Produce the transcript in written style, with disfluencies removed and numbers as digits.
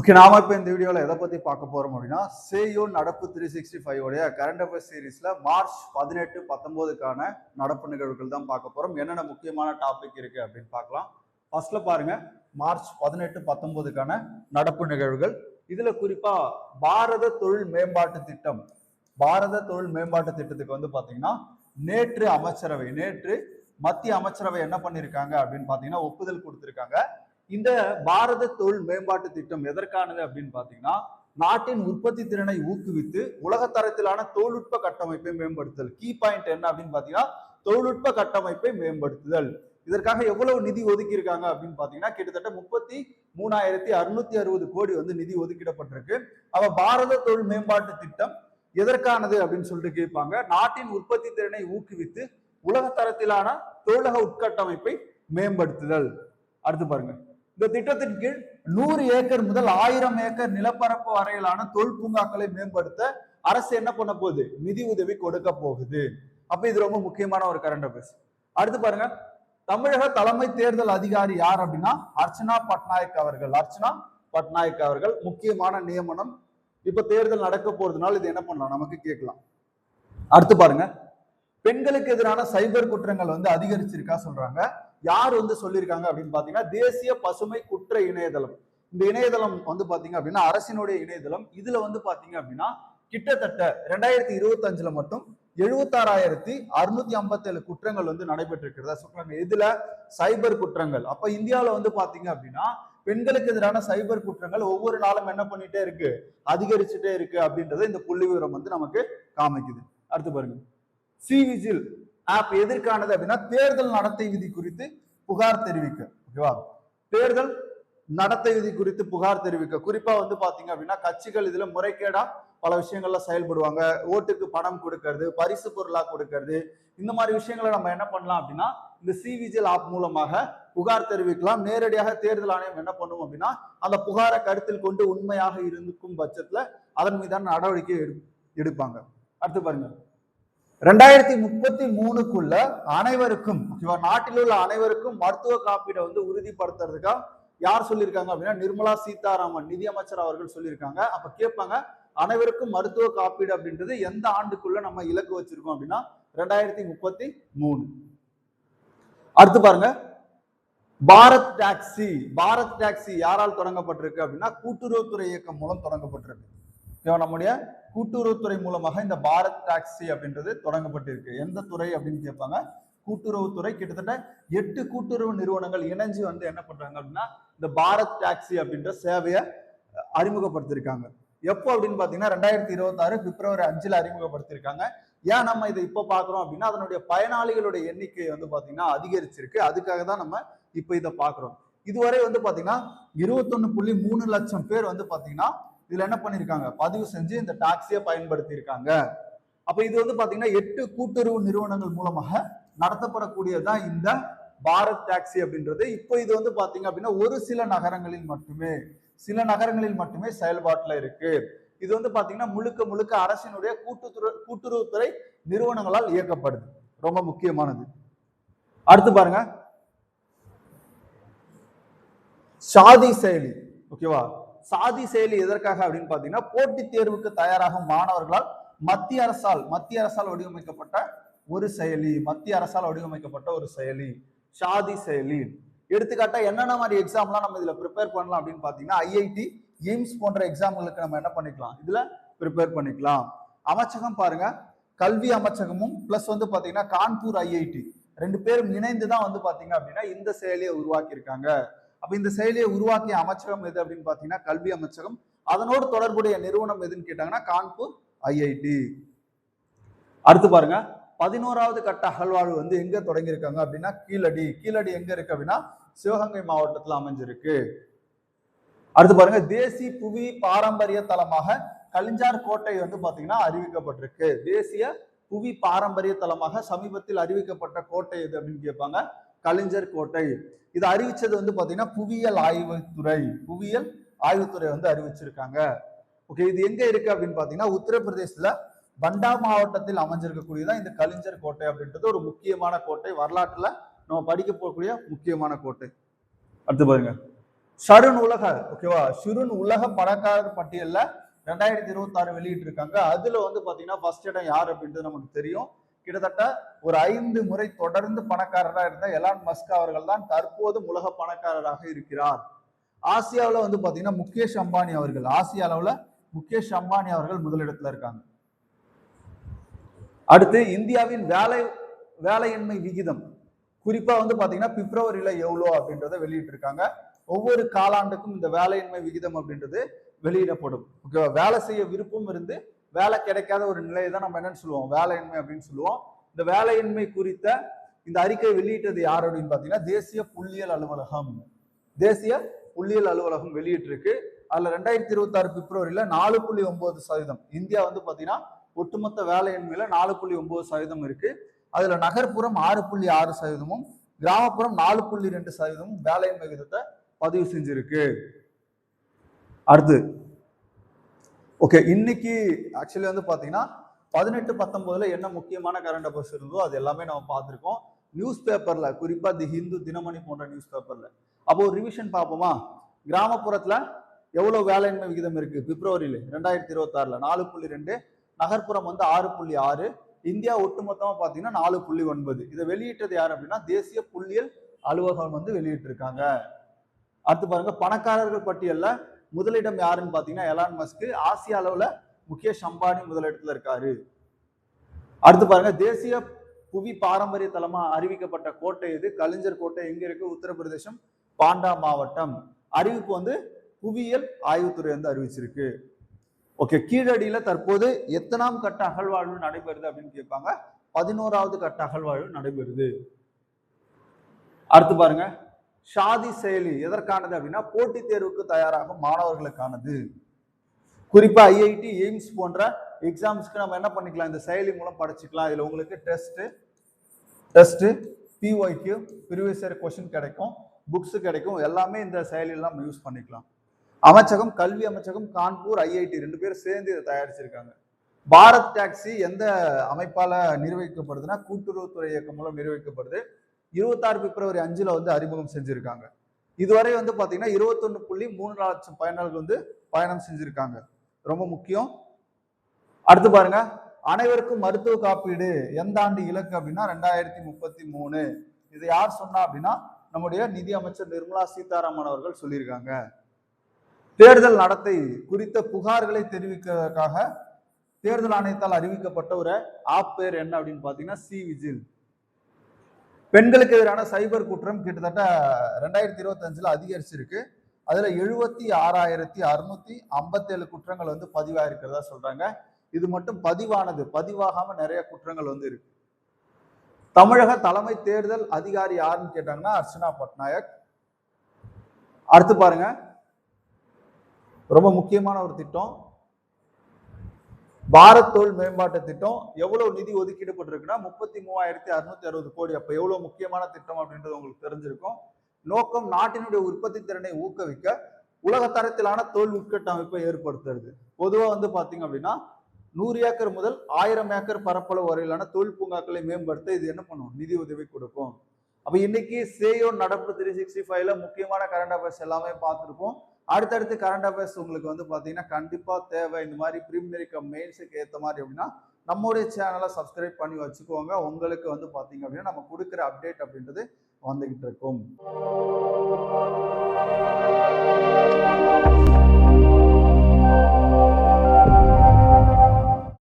Okay, நாம இப்போ இந்த வீடியோவில் எதை பற்றி பார்க்க போகிறோம் அப்படின்னா சேயோ நடப்பு 365 உடைய கரண்ட் அஃபேர்ஸ் சீரீஸில் மார்ச் 18-19க்கான நடப்பு நிகழ்வுகள் தான் பார்க்க போகிறோம். என்னென்ன முக்கியமான டாபிக் இருக்குது அப்படின்னு பார்க்கலாம். ஃபர்ஸ்ட்ல பாருங்க, மார்ச் 18-19க்கான நடப்பு நிகழ்வுகள். இதில் குறிப்பாக பாரத தொழில் மேம்பாட்டு திட்டம், பாரத தொழில் மேம்பாட்டு திட்டத்துக்கு வந்து பார்த்தீங்கன்னா நேற்று மத்திய அமைச்சரவை என்ன பண்ணியிருக்காங்க அப்படின்னு பார்த்தீங்கன்னா ஒப்புதல் கொடுத்துருக்காங்க. இந்த பாரத தொழில் மேம்பாட்டு திட்டம் எதற்கானது அப்படின்னு பாத்தீங்கன்னா நாட்டின் உற்பத்தி திறனை ஊக்குவித்து உலகத்தரத்திலான தொழில்நுட்ப கட்டமைப்பை மேம்படுத்துதல். கீ பாயிண்ட் என்ன அப்படின்னு பாத்தீங்கன்னா தொழில்நுட்ப கட்டமைப்பை மேம்படுத்துதல். இதற்காக எவ்வளவு நிதி ஒதுக்கி இருக்காங்க அப்படின்னு பாத்தீங்கன்னா கிட்டத்தட்ட 33,660 கோடி வந்து நிதி ஒதுக்கிடப்பட்டிருக்கு. அவ பாரத தொழில் மேம்பாட்டு திட்டம் எதற்கானது அப்படின்னு சொல்லிட்டு கேட்பாங்க. நாட்டின் உற்பத்தி திறனை ஊக்குவித்து உலகத்தரத்திலான தொழிலக உட்கட்டமைப்பை மேம்படுத்துதல். அடுத்து பாருங்க, இந்த திட்டத்தின் கீழ் 100 ஏக்கர் முதல் 1000 ஏக்கர் நிலப்பரப்பு வரையிலான தொழில் பூங்காக்களை மேம்படுத்த அரசு என்ன பண்ண போகுது, நிதி உதவி கொடுக்க போகுது. அப்ப இது ரொம்ப முக்கியமான ஒரு கரண்ட் அஃபேர்ஸ். அடுத்து பாருங்க, தமிழக தலைமை தேர்தல் அதிகாரி யார் அப்படின்னா அர்ச்சனா பட்நாயக் அவர்கள். முக்கியமான நியமனம். இப்ப தேர்தல் நடக்க போறதுனால இது என்ன பண்ணலாம், நமக்கு கேட்கலாம். அடுத்து பாருங்க, பெண்களுக்கு எதிரான சைபர் குற்றங்கள் வந்து அதிகரிச்சிருக்கா சொல்றாங்க. யார் வந்து சொல்லியிருக்காங்க அப்படின்னு பாத்தீங்கன்னா தேசிய பசுமை குற்ற இணையதளம். இந்த இணையதளம் வந்து பாத்தீங்க அப்படின்னா அரசினுடைய இணையதளம். இதுல வந்து பாத்தீங்க அப்படின்னா கிட்டத்தட்ட 2025ல மட்டும் 76,657 குற்றங்கள் வந்து நடைபெற்று இருக்கிறதா சொல்றாங்க. இதுல சைபர் குற்றங்கள். அப்ப இந்தியாவில வந்து பாத்தீங்க அப்படின்னா பெண்களுக்கு எதிரான சைபர் குற்றங்கள் ஒவ்வொரு நாளும் என்ன பண்ணிட்டே இருக்கு, அதிகரிச்சுட்டே இருக்கு அப்படின்றத இந்த புள்ளி விவரம் வந்து நமக்கு காமிக்குது. அடுத்து பாருங்க, சிவிஜில் ஆப் எதற்கானது அப்படின்னா தேர்தல் நடத்தை விதி குறித்து புகார் தெரிவிக்க. ஓகேவா, தேர்தல் நடத்தை விதி குறித்து புகார் தெரிவிக்க. குறிப்பா வந்து பாத்தீங்க அப்படின்னா கட்சிகள் இதுல முறைகேடா பல விஷயங்கள்ல செயல்படுவாங்க. ஓட்டுக்கு பணம் கொடுக்கறது, பரிசு பொருளா கொடுக்கறது, இந்த மாதிரி விஷயங்களை நம்ம என்ன பண்ணலாம் அப்படின்னா இந்த சிவிஜில் ஆப் மூலமாக புகார் தெரிவிக்கலாம். நேரடியாக தேர்தல் ஆணையம் என்ன பண்ணுவோம் அப்படின்னா அந்த புகாரை கருத்தில் கொண்டு உண்மையாக இருக்கும் பட்சத்துல அதன் மீதான நடவடிக்கை எடுப்பாங்க. அடுத்து பாருங்க, 2033க்குள்ள அனைவருக்கும், நாட்டில் உள்ள அனைவருக்கும் மருத்துவ காப்பீடை வந்து உறுதிப்படுத்துறதுக்கா யார் சொல்லியிருக்காங்க அப்படின்னா நிர்மலா சீதாராமன் நிதியமைச்சர் அவர்கள் சொல்லியிருக்காங்க. அப்ப கேட்பாங்க, அனைவருக்கும் மருத்துவ காப்பீடு அப்படின்றது எந்த ஆண்டுக்குள்ள நம்ம இலக்கு வச்சிருக்கோம் அப்படின்னா 2033. அடுத்து பாருங்க, பாரத் டாக்ஸி யாரால் தொடங்கப்பட்டிருக்கு அப்படின்னா கூட்டுறவுத்துறை இயக்கம் மூலம் தொடங்கப்பட்டிருக்கு. நம்முடைய கூட்டுறவுத்துறை மூலமாக இந்த பாரத் டாக்ஸி அப்படின்றது தொடங்கப்பட்டிருக்கு. எந்த துறை அப்படின்னு கேட்பாங்க, கூட்டுறவுத்துறை. கிட்டத்தட்ட 8 கூட்டுறவு நிறுவனங்கள் இணைஞ்சு வந்து என்ன பண்றாங்க அப்படின்னா இந்த பாரத் டாக்ஸி அப்படின்ற சேவையை அறிமுகப்படுத்திருக்காங்க. எப்போ அப்படின்னு பாத்தீங்கன்னா 2026 பிப்ரவரி 5ல அறிமுகப்படுத்திருக்காங்க. ஏன் நம்ம இதை இப்போ பாக்குறோம் அப்படின்னா அதனுடைய பயனாளிகளுடைய எண்ணிக்கை வந்து பாத்தீங்கன்னா அதிகரிச்சிருக்கு. அதுக்காக தான் நம்ம இப்போ இதை பாக்குறோம். இதுவரை வந்து பாத்தீங்கன்னா 21.3 லட்சம் பேர் வந்து பாத்தீங்கன்னா இதுல என்ன பண்ணிருக்காங்க, பதிவு செஞ்சு இந்த டாக்ஸியை பயன்படுத்தி இருக்காங்க. அப்ப இது வந்து பாத்தீங்கன்னா 8 கூட்டுறவு நிறுவனங்கள் மூலமாக நடத்தப்படக்கூடியதான் இந்த பாரத் டாக்ஸி அப்படின்றது. இப்போ இது வந்து பாத்தீங்க அப்படின்னா ஒரு சில நகரங்களில் மட்டுமே செயல்பாட்டுல இருக்கு. இது வந்து பாத்தீங்கன்னா முழுக்க அரசினுடைய கூட்டுறவுத்துறை நிறுவனங்களால் இயக்கப்படுது. ரொம்ப முக்கியமானது. அடுத்து பாருங்க, சாதி செயலி. ஓகேவா, சாதி செயலி எதற்காக அப்படின்னு பாத்தீங்கன்னா போட்டித் தேர்வுக்கு தயாராகும் மாணவர்களால் மத்திய அரசால் வடிவமைக்கப்பட்ட ஒரு செயலி சாதி செயலி. எடுத்துக்காட்டா என்னென்ன மாதிரி எக்ஸாம்லாம் நம்ம இதுல ப்ரிப்பேர் பண்ணலாம் அப்படின்னு பாத்தீங்கன்னா ஐஐடி, எய்ம்ஸ் போன்ற எக்ஸாம்களுக்கு நம்ம என்ன பண்ணிக்கலாம், இதுல ப்ரிப்பேர் பண்ணிக்கலாம். அமைச்சகம் பாருங்க, கல்வி அமைச்சகமும் பிளஸ் வந்து பாத்தீங்கன்னா கான்பூர் ஐஐடி 2 பேரும் இணைந்துதான் வந்து பாத்தீங்க அப்படின்னா இந்த செயலியை உருவாக்கி இருக்காங்க. அப்ப இந்த செயலியை உருவாக்கிய அமைச்சகம் எது அப்படின்னு பாத்தீங்கன்னா கல்வி அமைச்சகம். அதனோடு தொடர்புடைய நிறுவனம் எதுன்னு கேட்டாங்கன்னா கான்பூர் ஐஐடி. அடுத்து பாருங்க, 11வது கட்ட அகழ்வாய்வு வந்து எங்க தொடங்கியிருக்காங்க அப்படின்னா கீழடி எங்க இருக்கு அப்படின்னா சிவகங்கை மாவட்டத்துல அமைஞ்சிருக்கு. அடுத்து பாருங்க, தேசிய புவி பாரம்பரிய தலமாக கலிஞ்சார் கோட்டை வந்து பாத்தீங்கன்னா அறிவிக்கப்பட்டிருக்கு. தேசிய புவி பாரம்பரிய தலமாக சமீபத்தில் அறிவிக்கப்பட்ட கோட்டை எது அப்படின்னு கேட்பாங்க, கலிஞ்சர் கோட்டை. இது அறிவிச்சது வந்து பாத்தீங்கன்னா புவியியல் ஆய்வுத்துறை வந்து அறிவிச்சிருக்காங்க. ஓகே, இது எங்க இருக்கு அப்படின்னு பாத்தீங்கன்னா உத்தரப்பிரதேசத்துல பண்டா மாவட்டத்தில் அமைஞ்சிருக்கக்கூடியதான் இந்த கலிஞ்சர் கோட்டை அப்படின்றது ஒரு முக்கியமான கோட்டை. வரலாற்றுல நம்ம படிக்க போகக்கூடிய முக்கியமான கோட்டை. அடுத்து பாருங்க, ஷருன் உலக ஓகேவா, ஷுருன் உலக பணக்காரர் பட்டியல்ல 2026 வெளியிட்டு இருக்காங்க. அதுல வந்து பாத்தீங்கன்னா ஃபர்ஸ்ட் இடம் யார் அப்படின்றது நமக்கு தெரியும். கிட்டத்தட்ட ஒரு 5 முறை தொடர்ந்து பணக்காரராக இருந்த எலான் மஸ்க் அவர்கள் தான் தற்போதும் உலக பணக்காரராக இருக்கிறார். ஆசியாவில் வந்து பாத்தீங்கன்னா முகேஷ் அம்பானி அவர்கள், ஆசிய அளவுல முகேஷ் அம்பானி அவர்கள் முதலிடத்துல இருக்காங்க. அடுத்து இந்தியாவின் வேலையின்மை விகிதம் குறிப்பா வந்து பாத்தீங்கன்னா பிப்ரவரியில எவ்வளோ அப்படின்றத வெளியிட்டு இருக்காங்க. ஒவ்வொரு காலாண்டுக்கும் இந்த வேலையின்மை விகிதம் அப்படின்றது வெளியிடப்படும். ஓகேவா, வேலை செய்ய விருப்பம் இருந்து வேலை கிடைக்காத ஒரு நிலையை தான் நம்ம என்னன்னு சொல்லுவோம், வேலையின்மை அப்படின்னு சொல்லுவோம். இந்த வேலையின்மை குறித்த இந்த அறிக்கை வெளியிட்டது யார் அப்படின்னு பாத்தீங்கன்னா தேசிய புள்ளியியல் அலுவலகம். தேசிய புள்ளியியல் அலுவலகம் வெளியிட்டிருக்கு. அதுல 2026 பிப்ரவரியில 4.9%. இந்தியா வந்து பாத்தீங்கன்னா ஒட்டுமொத்த வேலையின்மையில 4.9% இருக்கு. அதுல நகர்ப்புறம் 6.6%, கிராமப்புறம் 4.2% வேலையின்மை விகிதத்தை பதிவு செஞ்சிருக்கு. அடுத்து ஓகே, இன்னைக்கு ஆக்சுவலி வந்து பாத்தீங்கன்னா 18-19 என்ன முக்கியமான கரண்ட் அஃபேர்ஸ் இருந்தோ அது எல்லாமே நம்ம பார்த்திருக்கோம். நியூஸ் பேப்பர்ல, குறிப்பா தி ஹிந்து, தினமணி போன்ற நியூஸ் பேப்பர்ல. அப்போ ஒரு ரிவிஷன் பார்ப்போமா? கிராமப்புறத்துல எவ்வளவு வேலையின்மை விகிதம் இருக்கு பிப்ரவரியில 2026ல 4.2, நகர்ப்புறம் வந்து 6.6, இந்தியா ஒட்டுமொத்தமா பாத்தீங்கன்னா 4.9. இதை வெளியிட்டது யாரு அப்படின்னா தேசிய புள்ளியியல் அலுவலகம் வந்து வெளியிட்டு இருக்காங்க. அடுத்து பாருங்க, பணக்காரர்கள் பட்டியல்ல முதலிடம் யாருன்னு பாத்தீங்கன்னா எலான் மஸ்க். ஆசிய அளவுல முகேஷ் அம்பானி முதலிடத்துல இருக்காரு. அடுத்து பாருங்க, தேசிய புவி பாரம்பரிய தலமா அறிவிக்கப்பட்ட கோட்டை இது. கலிஞ்சர் கோட்டை எங்க இருக்கு? உத்தரப்பிரதேசம், பாண்டா மாவட்டம். அறிவிப்பு வந்து புவியியல் ஆய்வுத்துறை வந்து அறிவிச்சிருக்கு. ஓகே, கீழடியில தற்போது எத்தனாம் கட்ட அகழ்வாழ்வு நடைபெறுது அப்படின்னு கேட்பாங்க. 11வது கட்ட அகழ்வாழ்வு நடைபெறுது. அடுத்து பாருங்க, ஷாதி செயலி எதற்கானது அப்படின்னா போட்டித் தேர்வுக்கு தயாராகும் மாணவர்களுக்கானது. குறிப்பா ஐஐடி, எய்ம்ஸ் போன்ற எக்ஸாம்ஸ்க்கு நம்ம என்ன பண்ணிக்கலாம், இந்த செயலி மூலம் படிச்சுக்கலாம். இதுல உங்களுக்கு test, PYQ, previous year question கிடைக்கும், புக்ஸ் கிடைக்கும், எல்லாமே இந்த செயலியில் நம்ம யூஸ் பண்ணிக்கலாம். அமைச்சகம், கல்வி அமைச்சகம், கான்பூர், ஐஐடி 2 பேரும் சேர்ந்து இதை தயாரிச்சிருக்காங்க. பாரத் டாக்ஸி எந்த அமைப்பால நிர்வகிக்கப்படுதுன்னா கூட்டுறவுத்துறை இயக்கம் மூலம் நிர்வகிக்கப்படுது. 26 பிப்ரவரி 5 வந்து அறிமுகம் செஞ்சிருக்காங்க. இதுவரை வந்து பாத்தீங்கன்னா 21.3 லட்சம் பயனர்கள் வந்து பயணம் செஞ்சிருக்காங்க. ரொம்ப முக்கியம். அடுத்து பாருங்க, அனைவருக்கும் மருத்துவ காப்பீடு எந்த ஆண்டு இலக்கு அப்படின்னா 2033. இது யார் சொன்னா அப்படின்னா நம்முடைய நிதி அமைச்சர் நிர்மலா சீதாராமன் அவர்கள் சொல்லியிருக்காங்க. தேர்தல் நடத்தை குறித்த புகார்களை தெரிவிக்கிறதுக்காக தேர்தல் ஆணையத்தால் அறிவிக்கப்பட்ட ஒரு ஆப் பேர் என்ன அப்படின்னு பாத்தீங்கன்னா சி விஜில். பெண்களுக்கு எதிரான சைபர் குற்றம் கிட்டத்தட்ட 2025ல அதிகரிச்சிருக்கு. அதுல 76,657 குற்றங்கள் வந்து பதிவாயிருக்கிறதா சொல்றாங்க. இது மட்டும் பதிவாகாம நிறைய குற்றங்கள் வந்து இருக்கு. தமிழக தலைமை தேர்தல் அதிகாரி யாருன்னு கேட்டாங்கன்னா அர்ச்சனா பட்நாயக். அடுத்து பாருங்க, ரொம்ப முக்கியமான ஒரு திட்டம், பாரத் தொழில் மேம்பாட்டு திட்டம். எவ்வளவு நிதி ஒதுக்கீடுபட்டிருக்குன்னா 33,660 கோடி. அப்ப எவ்வளவு முக்கியமான திட்டம் அப்படின்றது உங்களுக்கு தெரிஞ்சிருக்கும். நோக்கம் நாட்டினுடைய உற்பத்தி திறனை ஊக்குவிக்க உலக தரத்திலான தொழில் உட்கட்டமைப்பை ஏற்படுத்துறது. பொதுவா வந்து பாத்தீங்க அப்படின்னா 100 ஏக்கர் முதல் 1000 ஏக்கர் பரப்பளவு வரையிலான தொழில் பூங்காக்களை மேம்படுத்த இது என்ன பண்ணும், நிதி உதவி கொடுக்கும். அப்ப இன்னைக்கு சேயோ நடப்பு 365ல முக்கியமான கரண்ட் அஃபேர்ஸ் எல்லாமே பார்த்துருப்போம். அடுத்தடுத்து கரண்ட் அஃபேர்ஸ் உங்களுக்கு வந்து பாத்தீங்கன்னா கண்டிப்பா தேவை. இந்த மாதிரி பிரிமினரி கம் மெயின்ஸுக்கு ஏற்ற மாதிரி அப்படின்னா நம்மளுடைய சேனலை சப்ஸ்கிரைப் பண்ணி வச்சுக்கோங்க. உங்களுக்கு வந்து பாத்தீங்க அப்படின்னா நம்ம கொடுக்குற அப்டேட் அப்படின்றது வந்துகிட்டு இருக்கும்.